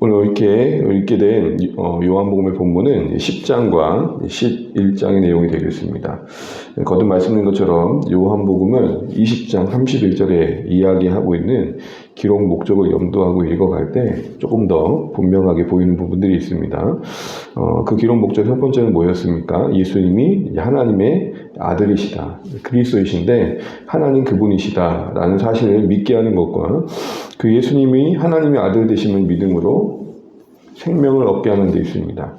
오늘 이렇게 읽게 된 요한복음의 본문은 10장과 11장의 내용이 되겠습니다. 거듭 말씀드린 것처럼 요한복음은 20장 31절에 이야기하고 있는 기록 목적을 염두하고 읽어갈 때 조금 더 분명하게 보이는 부분들이 있습니다. 그 기록 목적 첫 번째는 뭐였습니까? 예수님이 하나님의 아들이시다, 그리스도이신데 하나님 그분이시다 라는 사실을 믿게 하는 것과 그 예수님이 하나님의 아들 되심을 믿음으로 생명을 얻게 하는 데 있습니다.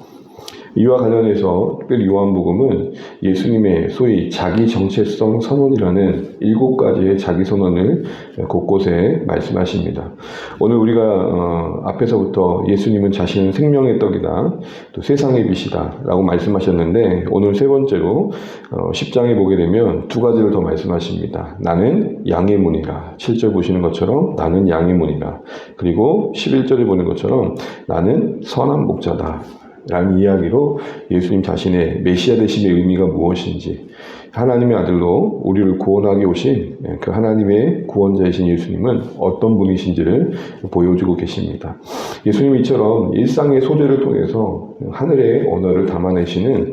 이와 관련해서 특별히 요한복음은 예수님의 소위 자기 정체성 선언이라는 7가지의 자기 선언을 곳곳에 말씀하십니다. 오늘 우리가 앞에서부터 예수님은 자신은 생명의 떡이다, 또 세상의 빛이다 라고 말씀하셨는데, 오늘 세 번째로 10장에 보게 되면 2가지를 더 말씀하십니다. 나는 양의 문이라. 7절 보시는 것처럼 나는 양의 문이라. 그리고 11절에 보는 것처럼 나는 선한 목자다 라는 이야기로 예수님 자신의 메시아 되심의 의미가 무엇인지, 하나님의 아들로 우리를 구원하게 오신 그 하나님의 구원자이신 예수님은 어떤 분이신지를 보여주고 계십니다. 예수님이 이처럼 일상의 소재를 통해서 하늘의 언어를 담아내시는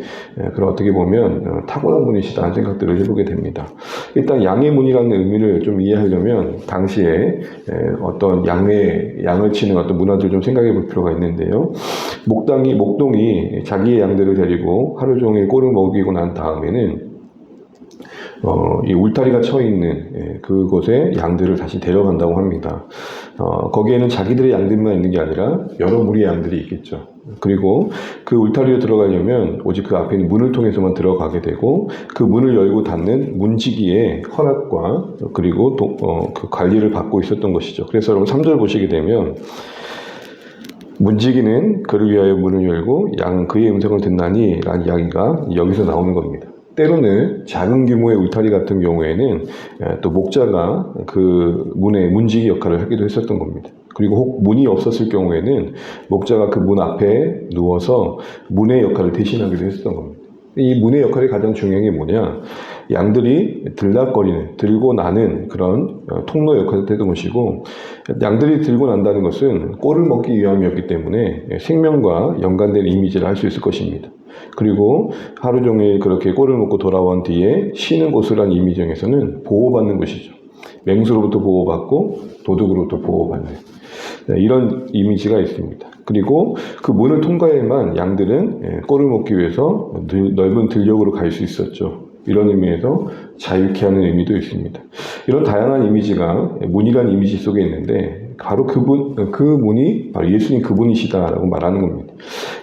그런 어떻게 보면 탁월한 분이시다는 생각들을 해보게 됩니다. 일단 양의 문이라는 의미를 좀 이해하려면 당시에 어떤 양을 치는 어떤 문화들을 좀 생각해 볼 필요가 있는데요. 목동이 자기의 양들을 데리고 하루 종일 꼴을 먹이고 난 다음에는 이 울타리가 쳐 있는 그곳에 양들을 다시 데려간다고 합니다. 거기에는 자기들의 양들만 있는 게 아니라 여러 무리의 양들이 있겠죠. 그리고 그 울타리로 들어가려면 오직 그 앞에 있는 문을 통해서만 들어가게 되고, 그 문을 열고 닫는 문지기의 허락과 그리고 그 관리를 받고 있었던 것이죠. 그래서 여러분 3절 보시게 되면 문지기는 그를 위하여 문을 열고 양은 그의 음성을 듣나니 라는 이야기가 여기서 나오는 겁니다. 때로는 작은 규모의 울타리 같은 경우에는 또 목자가 그 문의 문지기 역할을 하기도 했었던 겁니다. 그리고 혹 문이 없었을 경우에는 목자가 그 문 앞에 누워서 문의 역할을 대신하기도 했었던 겁니다. 이 문의 역할이 가장 중요한 게 뭐냐? 양들이 들락거리는, 들고 나는 그런 통로 역할을 했던 것이고, 양들이 들고 난다는 것은 꼴을 먹기 위함이었기 때문에 생명과 연관된 이미지를 할 수 있을 것입니다. 그리고 하루 종일 그렇게 꼴을 먹고 돌아온 뒤에 쉬는 곳이라는 이미지 중에서는 보호받는 곳이죠. 맹수로부터 보호받고 도둑으로부터 보호받는 이런 이미지가 있습니다. 그리고 그 문을 통과해야만 양들은 꼴을 먹기 위해서 넓은 들녘으로 갈 수 있었죠. 이런 의미에서 자유케 하는 의미도 있습니다. 이런 다양한 이미지가 문이라는 이미지 속에 있는데, 바로 그 문이 바로 예수님 그분이시다라고 말하는 겁니다.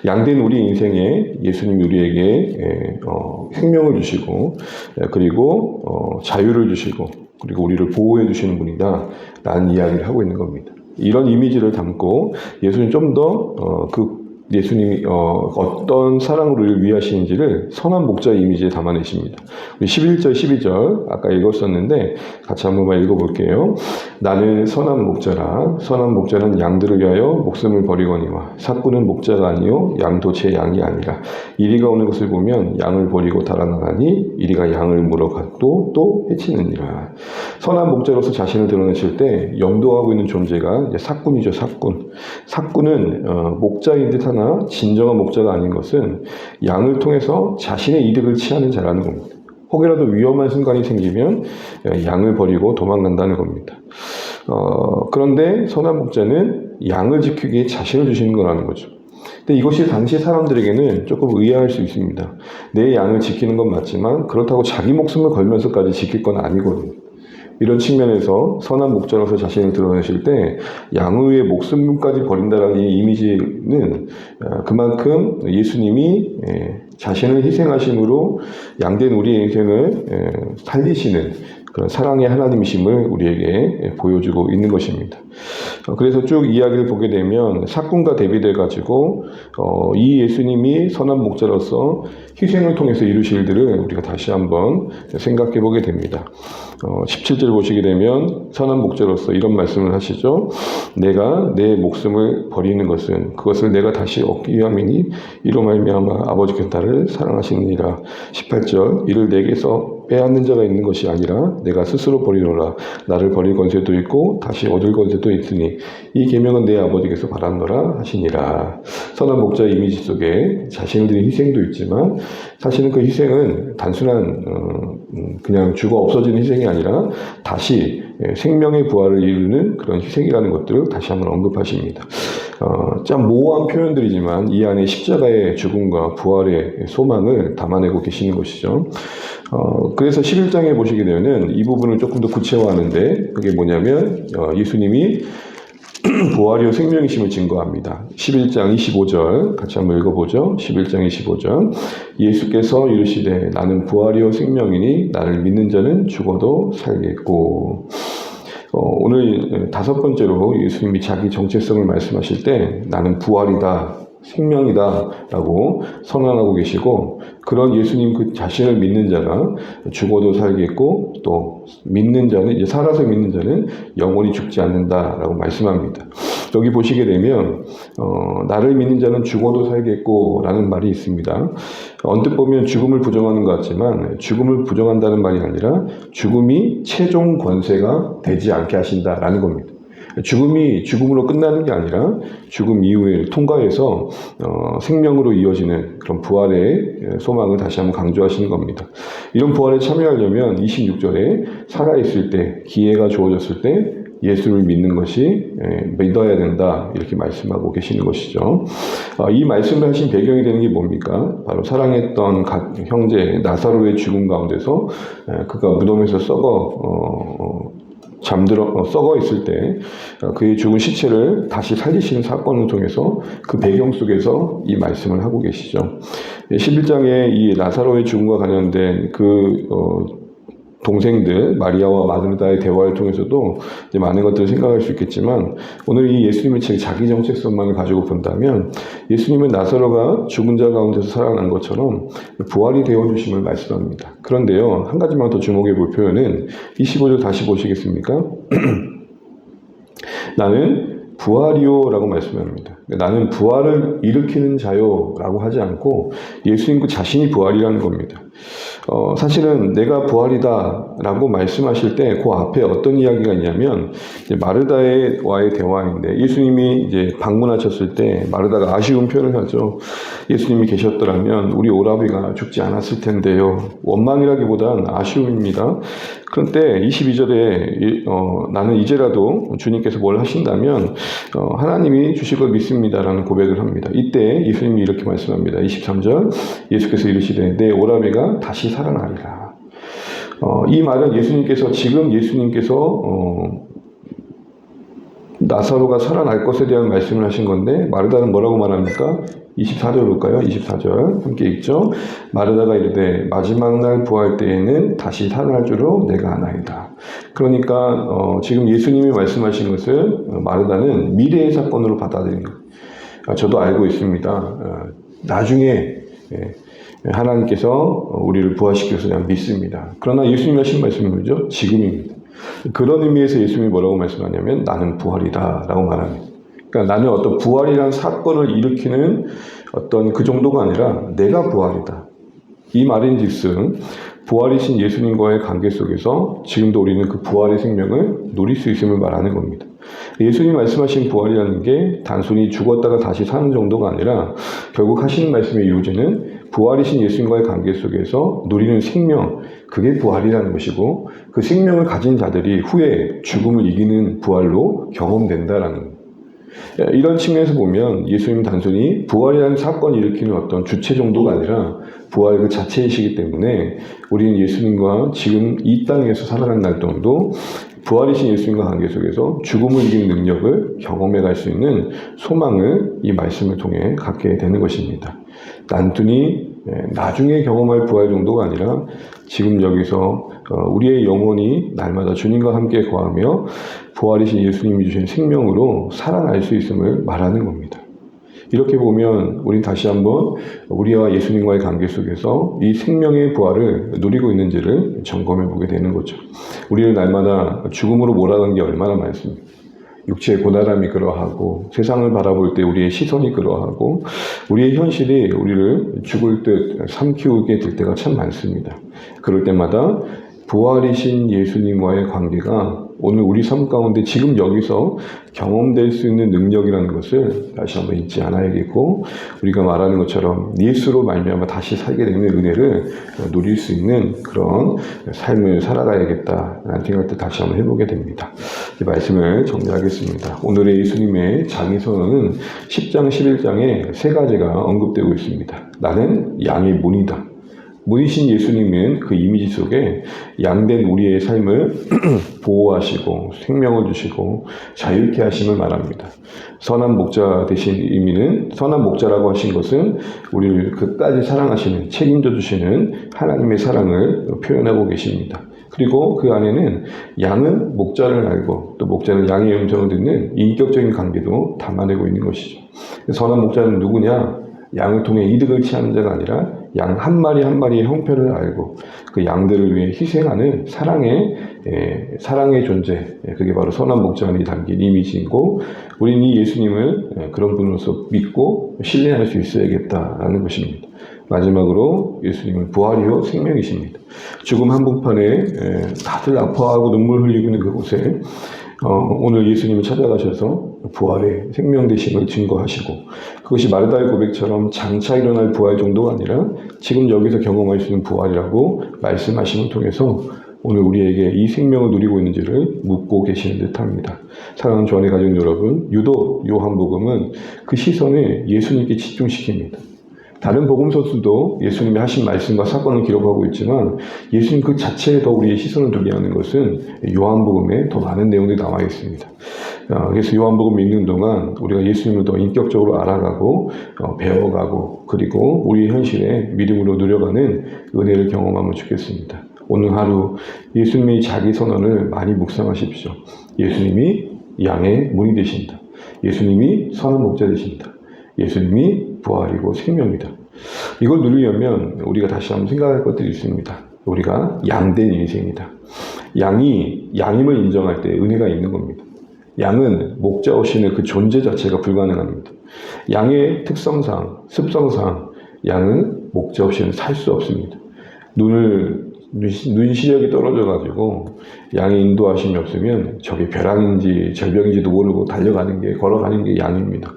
양된 우리 인생에 예수님이 우리에게 생명을 주시고, 그리고 자유를 주시고, 그리고 우리를 보호해 주시는 분이다 라는 이야기를 하고 있는 겁니다. 이런 이미지를 담고 예수님 좀 더 예수님이 어떤 사랑으로 우리를 위하시는지를 선한 목자 이미지에 담아내십니다. 우리 11절, 12절 아까 읽었었는데 같이 한번만 읽어볼게요. 나는 선한 목자라. 선한 목자는 양들을 위하여 목숨을 버리거니와 삭구는 목자가 아니요 양도 제 양이 아니라. 이리가 오는 것을 보면 양을 버리고 달아나가니 이리가 양을 물어가도 또 해치느니라. 선한 목자로서 자신을 드러내실 때 염두하고 있는 존재가 삭군이죠. 삭군은 목자인 듯 하나 진정한 목자가 아닌 것은 양을 통해서 자신의 이득을 취하는 자라는 겁니다. 혹여라도 위험한 순간이 생기면 양을 버리고 도망간다는 겁니다. 그런데 선한 목자는 양을 지키기 위해 자신을 주시는 거라는 거죠. 근데 이것이 당시 사람들에게는 조금 의아할 수 있습니다. 내 양을 지키는 건 맞지만 그렇다고 자기 목숨을 걸면서까지 지킬 건 아니거든요. 이런 측면에서 선한 목자로서 자신을 드러내실 때 양을 위해 목숨까지 버린다라는 이 이미지는 그만큼 예수님이 자신을 희생하심으로 양된 우리의 인생을 살리시는 그런 사랑의 하나님이심을 우리에게 보여주고 있는 것입니다. 그래서 쭉 이야기를 보게 되면 삭군과 대비돼 가지고 이 예수님이 선한 목자로서 희생을 통해서 이루실 일들을 우리가 다시 한번 생각해 보게 됩니다. 17절 보시게 되면 선한 목자로서 이런 말씀을 하시죠. 내가 내 목숨을 버리는 것은 그것을 내가 다시 얻기 위함이니 이로 말미암아 아버지께서 나를 사랑하시느니라. 18절 이를 내게서 빼앗는 자가 있는 것이 아니라 내가 스스로 버리노라. 나를 버릴 권세도 있고 다시 얻을 권세도 있으니 이 계명은 내 아버지께서 받았노라 하시니라. 선한 목자의 이미지 속에 자신을 드린 희생도 있지만 사실은 그 희생은 단순한 그냥 죽어 없어지는 희생이 아니라 다시 생명의 부활을 이루는 그런 희생이라는 것들을 다시 한번 언급하십니다. 참 모호한 표현들이지만 이 안에 십자가의 죽음과 부활의 소망을 담아내고 계시는 것이죠. 그래서 11장에 보시게 되면 이 부분을 조금 더 구체화하는데 그게 뭐냐면 예수님이 부활이요 생명이심을 증거합니다. 11장 25절 같이 한번 읽어보죠. 11장 25절 예수께서 이르시되 나는 부활이요 생명이니 나를 믿는 자는 죽어도 살겠고. 오늘 5번째로 예수님이 자기 정체성을 말씀하실 때 나는 부활이다, 생명이다 라고 선언하고 계시고 그런 예수님 그 자신을 믿는 자가 죽어도 살겠고 또 믿는 자는 이제 살아서 믿는 자는 영원히 죽지 않는다라고 말씀합니다. 여기 보시게 되면 나를 믿는 자는 죽어도 살겠고 라는 말이 있습니다. 언뜻 보면 죽음을 부정하는 것 같지만 죽음을 부정한다는 말이 아니라 죽음이 최종 권세가 되지 않게 하신다라는 겁니다. 죽음이 죽음으로 끝나는 게 아니라 죽음 이후에 통과해서 생명으로 이어지는 그런 부활의 소망을 다시 한번 강조하시는 겁니다. 이런 부활에 참여하려면 26절에 살아있을 때, 기회가 주어졌을 때 예수를 믿는 것이 믿어야 된다 이렇게 말씀하고 계시는 것이죠. 이 말씀을 하신 배경이 되는 게 뭡니까? 바로 사랑했던 형제 나사로의 죽음 가운데서 그가 무덤에서 썩어 있을 때 그의 죽은 시체를 다시 살리시는 사건을 통해서 그 배경 속에서 이 말씀을 하고 계시죠. 11장에 이 나사로의 죽음과 관련된 그 동생들 마리아와 마르다의 대화를 통해서도 이제 많은 것들을 생각할 수 있겠지만 오늘 이 예수님의 자기 정체성만을 가지고 본다면 예수님은 나사로가 죽은 자 가운데서 살아난 것처럼 부활이 되어주심을 말씀합니다. 그런데요 한 가지만 더 주목해 볼 표현은 25절 다시 보시겠습니까? 나는 부활이요 라고 말씀합니다. 나는 부활을 일으키는 자요 라고 하지 않고 예수님 그 자신이 부활이라는 겁니다. 사실은 내가 부활이다 라고 말씀하실 때 그 앞에 어떤 이야기가 있냐면 이제 마르다와의 대화인데 예수님이 이제 방문하셨을 때 마르다가 아쉬운 표현을 하죠. 예수님이 계셨더라면 우리 오라비가 죽지 않았을 텐데요. 원망이라기보단 아쉬움입니다. 그런데 22절에 나는 이제라도 주님께서 뭘 하신다면 하나님이 주실 걸 믿습니다라는 고백을 합니다. 이때 예수님이 이렇게 말씀합니다. 23절 예수께서 이르시되 내 오라비가 다시 살아나리라. 이 말은 지금 예수님께서 나사로가 살아날 것에 대한 말씀을 하신 건데 마르다는 뭐라고 말합니까? 24절 볼까요? 24절 함께 읽죠. 마르다가 이르되 마지막 날 부활 때에는 다시 살아날 줄로 내가 아나이다. 그러니까 지금 예수님이 말씀하신 것을 마르다는 미래의 사건으로 받아들인 거예요. 저도 알고 있습니다. 나중에 하나님께서 우리를 부활시켜서 그냥 믿습니다. 그러나 예수님이 하신 말씀은 뭐죠? 지금입니다. 그런 의미에서 예수님이 뭐라고 말씀하냐면 나는 부활이다 라고 말합니다. 그러니까 나는 어떤 부활이라는 사건을 일으키는 어떤 그 정도가 아니라 내가 부활이다. 이 말인즉슨 부활이신 예수님과의 관계 속에서 지금도 우리는 그 부활의 생명을 누릴 수 있음을 말하는 겁니다. 예수님 말씀하신 부활이라는 게 단순히 죽었다가 다시 사는 정도가 아니라 결국 하시는 말씀의 요지는 부활이신 예수님과의 관계 속에서 누리는 생명, 그게 부활이라는 것이고 그 생명을 가진 자들이 후에 죽음을 이기는 부활로 경험된다라는 겁니다. 이런 측면에서 보면 예수님 단순히 부활이라는 사건을 일으키는 어떤 주체 정도가 아니라 부활 그 자체이시기 때문에 우리는 예수님과 지금 이 땅에서 살아가는 날 동안도 부활이신 예수님과 관계 속에서 죽음을 이기는 능력을 경험해 갈 수 있는 소망을 이 말씀을 통해 갖게 되는 것입니다. 단순히 나중에 경험할 부활 정도가 아니라 지금 여기서 우리의 영혼이 날마다 주님과 함께 거하며 부활이신 예수님이 주신 생명으로 살아날 수 있음을 말하는 겁니다. 이렇게 보면 우린 다시 한번 우리와 예수님과의 관계 속에서 이 생명의 부활을 누리고 있는지를 점검해 보게 되는 거죠. 우리는 날마다 죽음으로 몰아간 게 얼마나 많습니까? 육체의 고단함이 그러하고 세상을 바라볼 때 우리의 시선이 그러하고 우리의 현실이 우리를 죽을 듯 삼키우게 될 때가 참 많습니다. 그럴 때마다 부활이신 예수님과의 관계가 오늘 우리 삶 가운데 지금 여기서 경험될 수 있는 능력이라는 것을 다시 한번 잊지 않아야겠고, 우리가 말하는 것처럼 예수로 말미암아 다시 살게 되는 은혜를 누릴 수 있는 그런 삶을 살아가야겠다라는 생각을 다시 한번 해보게 됩니다. 이 말씀을 정리하겠습니다. 오늘의 예수님의 장의선언은 10장 11장에 세 가지가 언급되고 있습니다. 나는 양의 문이다. 문이신 예수님은 그 이미지 속에 양된 우리의 삶을 보호하시고 생명을 주시고 자유케 하심을 말합니다. 선한 목자 되신 의미는, 선한 목자라고 하신 것은 우리를 끝까지 사랑하시는, 책임져 주시는 하나님의 사랑을 표현하고 계십니다. 그리고 그 안에는 양은 목자를 알고 또 목자는 양의 음성을 듣는 인격적인 관계도 담아내고 있는 것이죠. 선한 목자는 누구냐? 양을 통해 이득을 취하는 자가 아니라 양 한 마리 한 마리의 형편을 알고 그 양들을 위해 희생하는 사랑의 존재, 그게 바로 선한 목자 안에 담긴 이미지이고, 우리는 이 예수님을 그런 분으로서 믿고 신뢰할 수 있어야겠다라는 것입니다. 마지막으로 예수님은 부활이요 생명이십니다. 죽음 한복판에 다들 아파하고 눈물 흘리고 있는 그곳에 오늘 예수님이 찾아가셔서 부활의 생명 되심을 증거하시고, 그것이 마르다의 고백처럼 장차 일어날 부활 정도가 아니라 지금 여기서 경험할 수 있는 부활이라고 말씀하심을 통해서 오늘 우리에게 이 생명을 누리고 있는지를 묻고 계시는 듯합니다. 사랑하는 주 안에 가족 여러분, 유독 요한복음은 그 시선을 예수님께 집중시킵니다. 다른 복음서들도 예수님이 하신 말씀과 사건을 기록하고 있지만 예수님 그 자체에 더 우리의 시선을 두게 하는 것은 요한복음에 더 많은 내용들이 나와 있습니다. 그래서 요한복음 읽는 동안 우리가 예수님을 더 인격적으로 알아가고 배워가고 그리고 우리의 현실에 믿음으로 누려가는 은혜를 경험하면 좋겠습니다. 오늘 하루 예수님의 자기 선언을 많이 묵상하십시오. 예수님이 양의 문이 되신다. 예수님이 선한 목자 되신다. 예수님이 부활이고 생명이다. 이걸 누리려면 우리가 다시 한번 생각할 것들이 있습니다. 우리가 양된 인생이다. 양이 양임을 인정할 때 은혜가 있는 겁니다. 양은 목자 없이는 그 존재 자체가 불가능합니다. 양의 특성상, 습성상 양은 목자 없이는 살 수 없습니다. 눈 시력이 떨어져가지고 양의 인도하심이 없으면 저게 벼랑인지 절벽인지도 모르고 걸어가는 게 양입니다.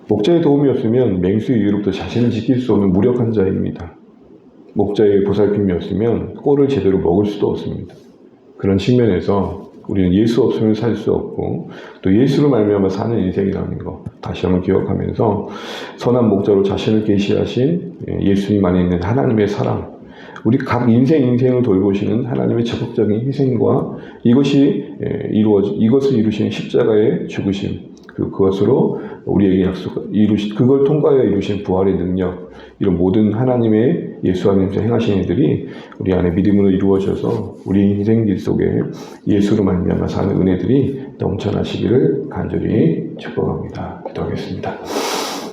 목자의 도움이 없으면 맹수의 위로부터 자신을 지킬 수 없는 무력한 자입니다. 목자의 보살핌이 없으면 꼴을 제대로 먹을 수도 없습니다. 그런 측면에서 우리는 예수 없으면 살 수 없고 또 예수로 말미암아 사는 인생이라는 거 다시 한번 기억하면서 선한 목자로 자신을 계시하신 예수님 안에 있는 하나님의 사랑, 우리 각 인생을 돌보시는 하나님의 적극적인 희생과 이것을 이루신 십자가의 죽으심, 그것으로 우리에게 그걸 통과하여 이루신 부활의 능력, 이런 모든 하나님의 예수 안에서 행하신 일들이 우리 안에 믿음으로 이루어져서 우리 인생길 속에 예수로 말미암아 사는 은혜들이 넘쳐나시기를 간절히 축복합니다. 기도하겠습니다.